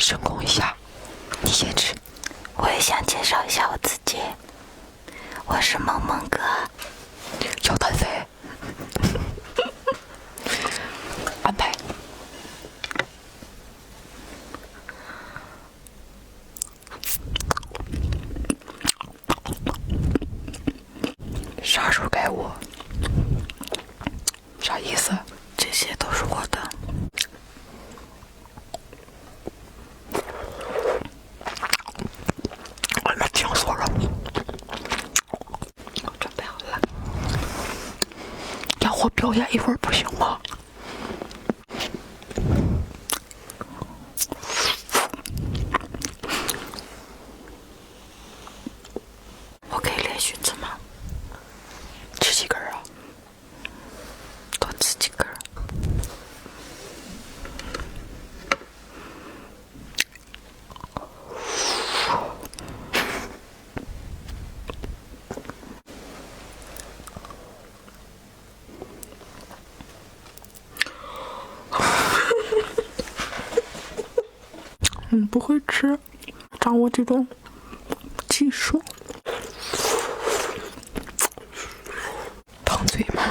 深攻一下，你先吃。我也想介绍一下我自己，我是萌萌哥，要单飞。安排。啥时候该我？啥意思？这些都是我的。我妈听说了，我准备好了。让我表演一会儿不行吗？我可以连续吃吗？吃几根啊？多吃几根。不会吃，掌握这种技术，烫嘴吗？